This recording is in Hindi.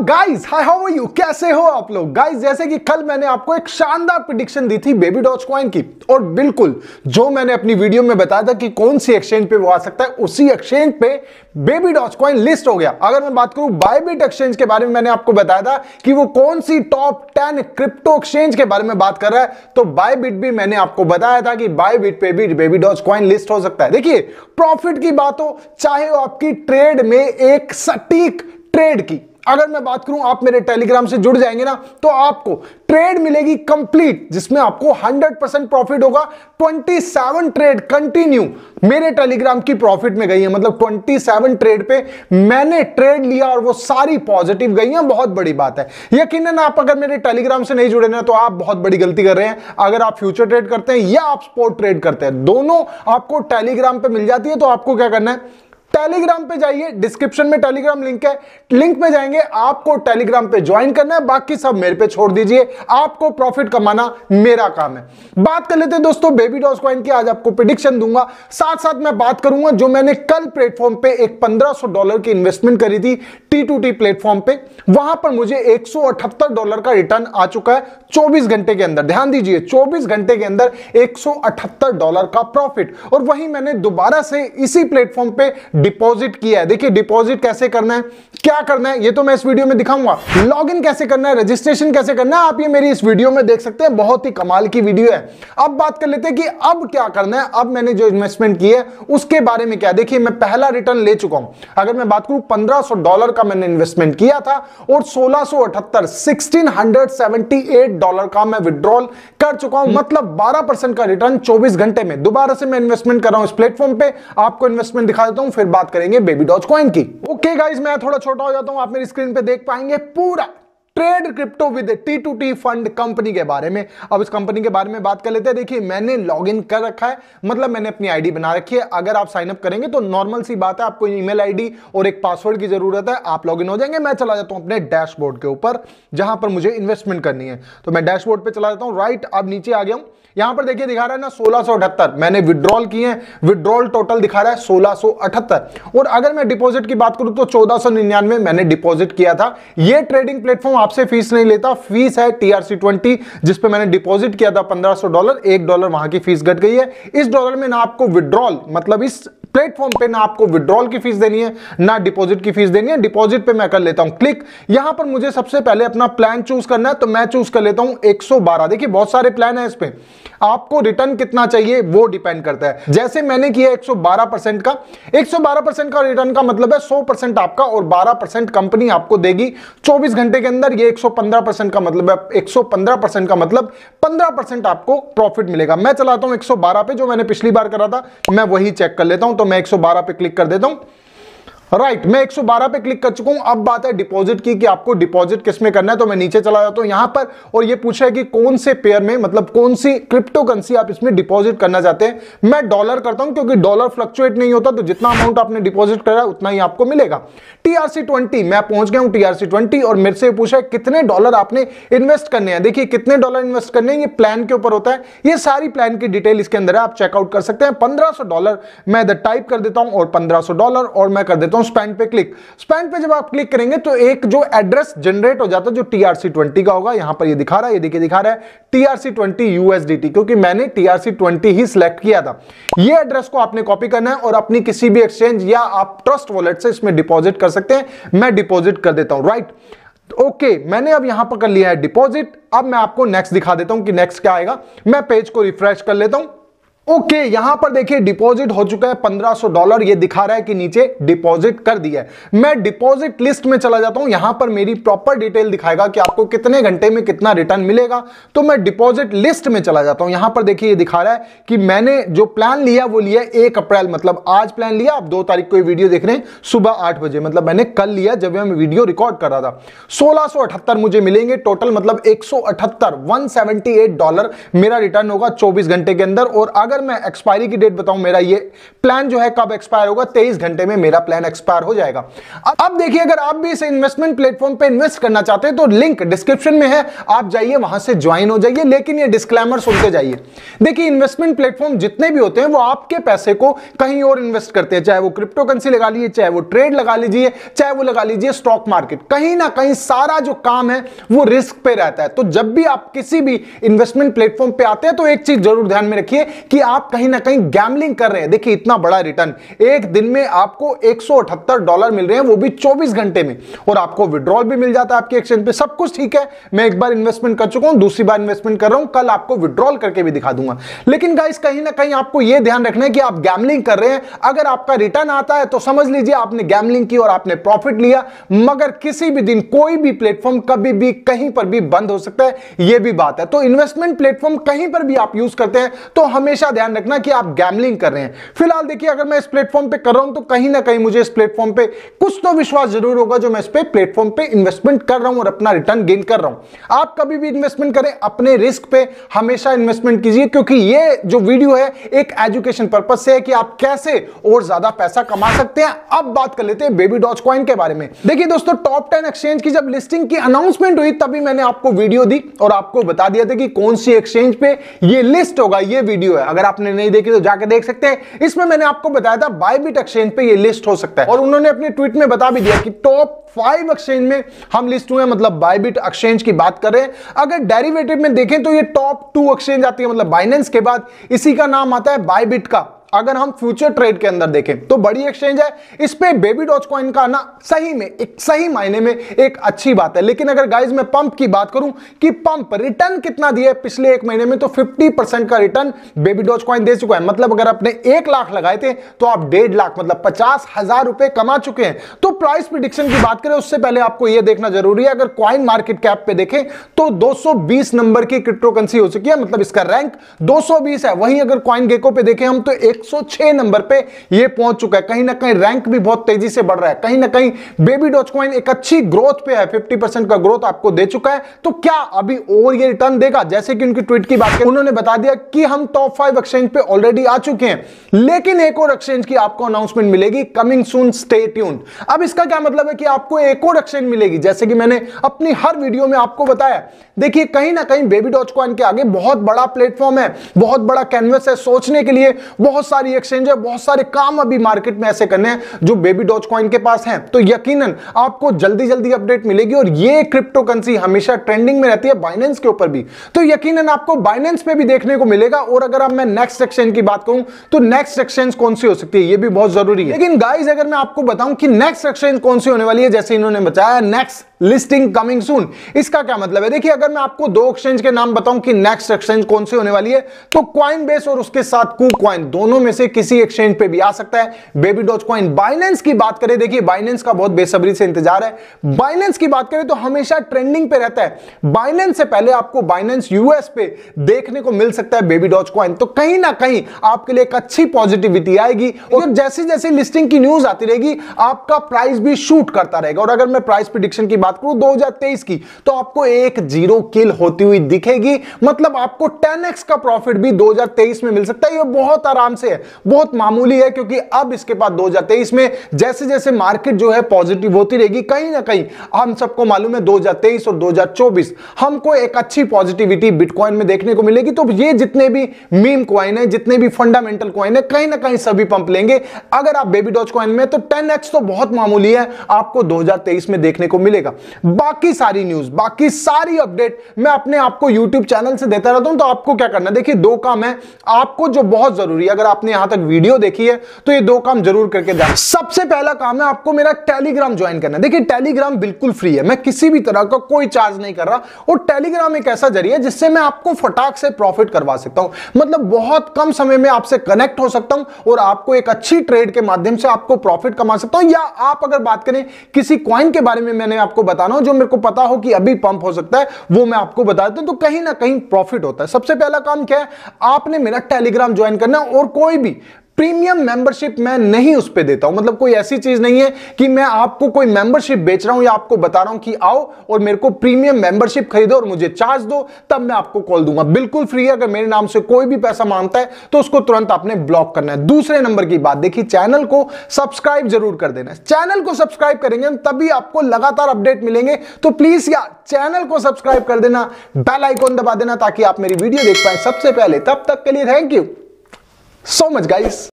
Guys, hi, how are you? कैसे हो आप लोग? गाइस, जैसे कि कल मैंने आपको एक शानदार प्रेडिक्शन दी थी बेबी डॉजकॉइन की, और बिल्कुल जो मैंने अपनी वीडियो में बताया था कि कौन सी एक्सचेंज पे वो आ सकता है, उसी एक्सचेंज पे बेबी डॉजकॉइन लिस्ट हो गया। अगर मैं बात करूं बायबिट एक्सचेंज के बारे में, मैंने आपको बताया था कि वो कौन सी टॉप 10 क्रिप्टो एक्सचेंज के बारे में बात कर रहा है, तो बायबिट भी मैंने आपको बताया था कि बायबिट पे भी बेबी डॉजकॉइन लिस्ट हो सकता है। देखिए, प्रॉफिट की बात हो, चाहे वो आपकी ट्रेड में एक सटीक ट्रेड की, अगर मैं बात करूं, आप मेरे टेलीग्राम से जुड़ जाएंगे ना, तो आपको ट्रेड मिलेगी कंप्लीट, जिसमें आपको 100% प्रॉफिट होगा। 27 ट्रेड कंटिन्यू मेरे टेलीग्राम की प्रॉफिट में गई है, मतलब 27 ट्रेड पे मैंने ट्रेड लिया और वो सारी पॉजिटिव गई हैं। बहुत बड़ी बात है। यकीनन आप अगर मेरे टेलीग्राम से नहीं जुड़े ना, तो आप बहुत बड़ी गलती कर रहे हैं। अगर आप फ्यूचर ट्रेड करते हैं या आप स्पॉट ट्रेड करते हैं, दोनों आपको टेलीग्राम पे मिल जाती है। तो आपको क्या करना है, टेलीग्राम पे जाइए, डिस्क्रिप्शन में टेलीग्राम लिंक है, लिंक में जाएंगे, आपको टेलीग्राम पे ज्वाइन करना है, बाकी सब मेरे पे छोड़ दीजिए। आपको प्रॉफिट कमाना मेरा काम है। बात कर लेते हैं दोस्तों बेबी डॉजकॉइन की। आज आपको प्रेडिक्शन दूंगा, साथ साथ मैं बात करूंगा जो मैंने कल प्लेटफॉर्म पे एक $1500 की इन्वेस्टमेंट करी थी T2T प्लेटफॉर्म पे, वहां पर मुझे $178 का रिटर्न आ चुका है 24 घंटे के अंदर। ध्यान दीजिए, 24 घंटे के अंदर $178 का प्रॉफिट। और वहीं मैंने दोबारा से इसी प्लेटफॉर्म पे डिपॉजिट किया है। देखिए, डिपॉजिट कैसे करना है, क्या करना है, ये तो मैं इस वीडियो में दिखाऊंगा। लॉगिन कैसे करना है, रजिस्ट्रेशन कैसे करना है, आप ये मेरी इस वीडियो में देख सकते हैं। बहुत ही कमाल की वीडियो है। अब बात कर लेते हैं कि अब क्या करना है। अब मैंने जो इन्वेस्टमेंट की है उसके बारे में क्या। देखिए, मैं पहला रिटर्न ले चुका हूं। अगर मैं बात करूं, $1500 का मैंने इन्वेस्टमेंट किया था और $1678 का मैं विड्रॉल कर चुका हूं, मतलब 12% का रिटर्न 24 घंटे में। दोबारा से मैं इन्वेस्टमेंट कर रहा हूं इस प्लेटफॉर्म पे, आपको इन्वेस्टमेंट दिखा देता हूं, फिर बात करेंगे बेबी डॉजकॉइन की। ओके गाइस, मैं थोड़ा छोटा हो जाता हूं, आप मेरी स्क्रीन पे देख पाएंगे पूरा trade crypto with T2T fund company के बारे में। अब इस कंपनी के बारे में बात कर लेते हैं। देखिए, मैंने लॉगिन कर रखा है, मतलब मैंने अपनी आईडी बना रखी है। अगर आप साइन अप करेंगे तो नॉर्मल सी बात है, आपको ईमेल आईडी और एक पासवर्ड की जरूरत है, आप लॉगिन हो जाएंगे। मैं चला जाता हूं अपने डैशबोर्ड के ऊपर, जहां पर मुझे इन्वेस्टमेंट करनी है। तो मैं डैशबोर्ड पे चला जाता हूं। राइट, अब नीचे आ गया हूं। यहां पर देखिए दिखा रहा है ना 1678 मैंने विड्रॉल किए हैं। विड्रॉल टोटल दिखा रहा है 1678। और अगर मैं डिपॉजिट की बात करूं तो 1499 मैंने डिपॉजिट किया था। यह ट्रेडिंग प्लेटफॉर्म आपसे फीस नहीं लेता, फीस है TRC20, जिस पे मैंने डिपॉजिट किया था $1500। $1 वहां की फीस घट गई है। इस डॉलर में ना आपको विड्रॉल, मतलब इस प्लेटफॉर्म पे ना आपको विड्रॉल की फीस देनी है, ना डिपॉजिट की फीस देनी है। डिपॉजिट पे मैं कर लेता हूं क्लिक। यहां पर मुझे सबसे पहले अपना प्लान चूज करना है, तो मैं चूज कर लेता हूं 112। देखिए, बहुत सारे प्लान है इस पे, आपको रिटर्न कितना चाहिए वो डिपेंड करता है। जैसे मैंने किया 112% का, 112% का रिटर्न का मतलब है 100% आपका और 12% कंपनी आपको देगी 24 घंटे के अंदर। ये 115% का मतलब है, 115% का मतलब 15% आपको प्रॉफिट मिलेगा। मैं चलाता हूं 112 पे, जो मैंने पिछली बार करा था मैं वही चेक कर लेता हूं। तो मैं 112 पे क्लिक कर देता हूं। राइट, मैं 112 पे क्लिक कर चुका हूं। अब बात है डिपॉजिट की, कि आपको डिपॉजिट किस में करना है। तो मैं नीचे चला जाता हूं यहां पर, और ये पूछा है कि कौन से पेयर में, मतलब कौन सी क्रिप्टो करेंसी आप इसमें डिपॉजिट करना चाहते हैं। मैं डॉलर करता हूं, क्योंकि डॉलर फ्लक्चुएट नहीं होता, तो जितना अमाउंट आपने डिपॉजिट करा है उतना ही आपको मिलेगा। TRC20 मैं पहुंच गया हूं, TRC20, और मेरे से पूछा है कितने डॉलर आपने इन्वेस्ट करने हैं। देखिए, कितने डॉलर इन्वेस्ट करने हैं ये प्लान के ऊपर होता है। ये सारी प्लान की डिटेल इसके अंदर है, आप चेकआउट कर सकते हैं। $1500 मैं इधर टाइप कर देता हूं और $1500, और मैं कर देता हूं स्पेंड पे क्लिक। स्पेंड पे जब आप क्लिक करेंगे तो एक जो एड्रेस जनरेट हो जाता है जो TRC20 का होगा। यहां पर ये दिखा रहा है, ये देखिए दिखा रहा है TRC20 USDT, क्योंकि मैंने TRC20 ही सिलेक्ट किया था। ये एड्रेस को आपने कॉपी करना है और अपनी किसी भी एक्सचेंज या आप ट्रस्ट वॉलेट से इसमें डिपॉजिट कर सकते हैं। मैं डिपॉजिट कर देता हूं। राइट, ओके, मैंने अब यहां पर कर लिया है डिपॉजिट। अब मैं आपको नेक्स्ट दिखा देता हूं कि नेक्स्ट क्या आएगा। मैं पेज को रिफ्रेश कर लेता हूं। ओके, यहां पर देखिए डिपॉजिट हो चुका है $1500। ये दिखा रहा है कि नीचे डिपॉजिट कर दिया है। मैं डिपॉजिट लिस्ट में चला जाता हूं। यहां पर मेरी प्रॉपर डिटेल दिखाएगा कि आपको कितने घंटे में कितना रिटर्न मिलेगा। तो मैं डिपॉजिट लिस्ट में चला जाता हूं। यहां पर देखिए ये दिखा रहा है कि मैंने जो प्लान लिया वो लिया 1 अप्रैल, मतलब आज प्लान लिया। आप 2 तारीख को ये वीडियो देख रहे हैं सुबह 8 बजे, मतलब मैंने कल लिया जब मैं वीडियो रिकॉर्ड कर रहा था। 1678 मुझे मिलेंगे टोटल, मतलब $178 $178 मेरा रिटर्न होगा 24 घंटे के अंदर। और अगर अगर मैं एक्सपायरी की डेट बताऊं, मेरा ये प्लान जो है कब एक्सपायर होगा, 23 घंटे में मेरा प्लान एक्सपायर हो जाएगा। अब देखिए, अगर आप भी इस इन्वेस्टमेंट प्लेटफॉर्म पे इन्वेस्ट करना चाहते हैं तो लिंक डिस्क्रिप्शन में है, आप जाइए वहां से ज्वाइन हो जाइए। लेकिन ये डिस्क्लेमर सुनते जाइए। देखिए, इन्वेस्टमेंट प्लेटफॉर्म जितने भी होते हैं वो आपके पैसे को कहीं और इन्वेस्ट करते हैं, चाहे वो क्रिप्टो करेंसी लगा लीजिए, चाहे वो ट्रेड लगा लीजिए, चाहे वो लगा लीजिए स्टॉक मार्केट। कहीं ना कहीं सारा जो काम है वो रिस्क पे रहता है। तो जब भी आप किसी भी इन्वेस्टमेंट प्लेटफॉर्म पे आते हैं तो एक चीज जरूर ध्यान में रखिए कि आप कहीं ना कहीं गैम्बलिंग कर रहे हैं। देखिए, इतना बड़ा रिटर्न एक दिन में आपको $178 मिल रहे हैं, वो भी 24 घंटे में, और आपको विड्रॉल भी मिल जाता है आपके एक्सचेंज पे। सब कुछ ठीक है, मैं एक बार इन्वेस्टमेंट कर चुका हूं, दूसरी बार इन्वेस्टमेंट कर रहा हूं, कल आपको विड्रॉल करके भी दिखा दूंगा। लेकिन गाइस, कहीं ना कहीं आपको यह ध्यान रखना है कि आप गैम्बलिंग कर रहे हैं। अगर आपका रिटर्न आता है तो समझ लीजिए आपने गैम्बलिंग की और आपने प्रॉफिट लिया, मगर किसी भी दिन कोई भी प्लेटफॉर्म कभी भी कहीं पर भी बंद हो सकता है, यह भी बात है। तो इन्वेस्टमेंट प्लेटफॉर्म कहीं पर भी आप यूज करते हैं तो हमेशा ध्यान रखना कि आप गैम्बलिंग कर रहे हैं। फिलहाल देखिए, अगर मैं इस प्लेटफॉर्म पे कर रहा हूं तो कहीं ना कहीं मुझे इस प्लेटफॉर्म पे कुछ तो विश्वास जरूर होगा जो मैं इस पे प्लेटफॉर्म पे इन्वेस्टमेंट कर रहा हूं और अपना रिटर्न गेन कर रहा हूं। आप कभी भी इन्वेस्टमेंट करें, अपने रिस्क पे हमेशा इन्वेस्टमेंट कीजिए, क्योंकि ये जो वीडियो है एक एजुकेशन पर्पस से है कि आप कैसे और ज्यादा पैसा कमा सकते हैं। अब बात कर लेते हैं बेबी डॉजकॉइन के बारे में। देखिए दोस्तों, टॉप 10 एक्सचेंज की जब लिस्टिंग की अनाउंसमेंट हुई तभी मैंने आपको वीडियो दी और आपको बता दिया था कि कौन सी एक्सचेंज पे ये लिस्ट होगा। ये वीडियो है, अगर आपने नहीं देखी तो जाके देख सकते हैं। इसमें मैंने आपको बताया था बायबिट एक्सचेंज पे ये लिस्ट हो सकता है, और उन्होंने अपने ट्वीट में बता भी दिया कि टॉप 5 एक्सचेंज में हम लिस्ट हुए, मतलब बायबिट एक्सचेंज की बात कर रहे हैं। अगर डेरिवेटिव में देखें तो ये टॉप 2 एक्सचेंज आती है, मतलब बाइनेंस के बाद इसी का नाम आता है बायबिट का। अगर हम फ्यूचर ट्रेड के अंदर देखें तो बड़ी एक्सचेंज है, इस पे बेबी डॉजकॉइन का आना सही में एक सही मायने में एक अच्छी बात है। लेकिन अगर गाइस मैं पंप की बात करूं कि पंप रिटर्न कितना दिया है पिछले एक महीने में, तो 50% का रिटर्न बेबी डॉजकॉइन दे चुका है। मतलब अगर आपने 1 लाख लगाए थे तो आप 1.5 लाख मतलब 50,000 रुपए कमा चुके हैं। तो प्राइस प्रेडिक्शन की बात करें उससे पहले आपको यह देखना जरूरी है, अगर कॉइन मार्केट कैप पे देखें तो 220 नंबर की क्रिप्टो करेंसी हो चुकी है, मतलब इसका रैंक 220 है। वहीं अगर कॉइन गेको पे देखें हम तो 106 नंबर पे ये पहुंच चुका है। कहीं ना कहीं रैंक भी बहुत तेजी से बढ़ रहा है। कहीं ना कहीं बेबी डॉजकॉइन एक अच्छी ग्रोथ पे है, 50% का ग्रोथ आपको दे चुका है। तो क्या अभी और ये रिटर्न देगा? जैसे कि उनकी ट्वीट की बात करें, उन्होंने बता दिया कि हम टॉप 5 एक्सचेंज पे ऑलरेडी आ चुके हैं, लेकिन एक और एक्सचेंज की आपको अनाउंसमेंट मिलेगी, कमिंग सून, स्टे ट्यून्ड। अब इसका क्या मतलब है कि आपको एक और एक्सचेंज मिलेगी, जैसे कि मैंने अपनी हर वीडियो में आपको बताया। देखिए, कहीं ना कहीं बेबी डॉजकॉइन के आगे बहुत बड़ा प्लेटफॉर्म है, बहुत बड़ा कैनवस है सोचने के लिए, बहुत सारी एक्सचेंज है, बहुत सारे काम अभी मार्केट में ऐसे करने हैं जो बेबी डॉजकॉइन के पास हैं। तो यकीनन आपको जल्दी जल्दी अपडेट मिलेगी, और ये क्रिप्टो करेंसी हमेशा ट्रेंडिंग में रहती है बाइनेंस के ऊपर भी, तो यकीनन आपको बाइनेंस पे भी देखने को मिलेगा। और अगर अब मैं नेक्स्ट एक्सचेंज की बात करूं तो नेक्स्ट एक्सचेंज कौन सी हो सकती है, ये भी बहुत जरूरी है। लेकिन गाइस, अगर मैं आपको बताऊं कि नेक्स्ट एक्सचेंज कौन सी होने वाली है, जैसे इन्होंने बताया नेक्स्ट लिस्टिंग कमिंग सून, इसका क्या मतलब है? देखिए, अगर मैं आपको 2 एक्सचेंज के नाम बताऊं कि नेक्स्ट एक्सचेंज कौन सी होने वाली है, तो कॉइनबेस और उसके साथ कूकॉइन, दोनों में से किसी एक्सचेंज पे भी आ सकता है बेबी डॉजकॉइन। बाइनेंस की बात करें, देखिए बाइनेंस का बहुत बेसब्री से इंतजार है। बाइनेंस की बात करें तो हमेशा ट्रेंडिंग पे रहता है। बाइनेंस से पहले आपको बाइनेंस यूएस पे देखने को मिल सकता है बेबी डॉजकॉइन। तो कहीं ना कहीं आपके लिए एक अच्छी पॉजिटिविटी आएगी, और जैसे जैसे लिस्टिंग की न्यूज आती रहेगी आपका प्राइस भी शूट करता रहेगा। और अगर मैं प्राइस प्रेडिक्शन की बात करूं 2023 की, तो आपको एक जीरो किल होती हुई दिखेगी, मतलब आपको 10x का प्रॉफिट भी 2023 में मिल सकता है। ये बहुत आराम से है, बहुत मामूली है, क्योंकि अब इसके बाद 2023 में जैसे जैसे मार्केट जो है पॉजिटिव होती रहेगी, कहीं ना कहीं हम सबको मालूम है 2023 और 2024 हमको एक अच्छी पॉजिटिविटी बिटकॉइन में देखने को मिलेगी। तो ये जितने भी मीम कॉइन है, जितने भी फंडामेंटल कॉइन है, कहीं ना कहीं सभी पंप लेंगे। अगर आप बेबी डॉजकॉइन में, तो 10x तो बहुत मामूली है, आपको 2023 में देखने को मिलेगा। बाकी सारी न्यूज, बाकी सारी अपडेट मैं अपने आपको YouTube चैनल से देता रहता हूं। तो आपको क्या करना है, देखिए 2 काम है आपको जो बहुत जरूरी है। अगर आपने यहां तक वीडियो देखी है तो ये 2 काम जरूर करके जाना। सबसे पहला काम है आपको मेरा टेलीग्राम ज्वाइन करना है। देखिए, टेलीग्राम बिल्कुल फ्री है, मैं किसी भी तरह का कोई चार्ज नहीं कर रहा, और टेलीग्राम एक ऐसा जरिया है जिससे मैं आपको फटाक से प्रॉफिट करवा सकता हूं। मतलब बहुत कम समय में आपसे कनेक्ट हो सकता हूं और आपको एक अच्छी ट्रेड के माध्यम से आपको प्रॉफिट कमा सकता हूं। या आप अगर बात करें किसी कॉइन के बारे में, मैंने आपको बताना हो जो मेरे को पता हो कि अभी पंप हो सकता है, वो मैं आपको बता देता हूं, तो कहीं ना कहीं प्रॉफिट होता है। सबसे पहला काम क्या है, आपने मेरा टेलीग्राम ज्वाइन करना है, और कोई भी प्रीमियम मेंबरशिप मैं नहीं उस पे देता हूं। मतलब कोई ऐसी चीज नहीं है कि मैं आपको कोई मेंबरशिप बेच रहा हूं या आपको बता रहा हूं कि आओ और मेरे को प्रीमियम मेंबरशिप खरीदो और मुझे चार्ज दो, तब मैं आपको कॉल दूंगा। बिल्कुल फ्री है। अगर मेरे नाम से कोई भी पैसा मांगता है तो उसको तुरंत आपने ब्लॉक करना है। दूसरे नंबर की बात देखिए, चैनल को सब्सक्राइब जरूर कर देना। चैनल को सब्सक्राइब करेंगे तभी आपको लगातार अपडेट मिलेंगे। तो प्लीज यार चैनल को सब्सक्राइब कर देना, बेल आइकॉन दबा देना ताकि आप मेरी वीडियो देख पाए सबसे पहले। तब तक के लिए thank you so much guys.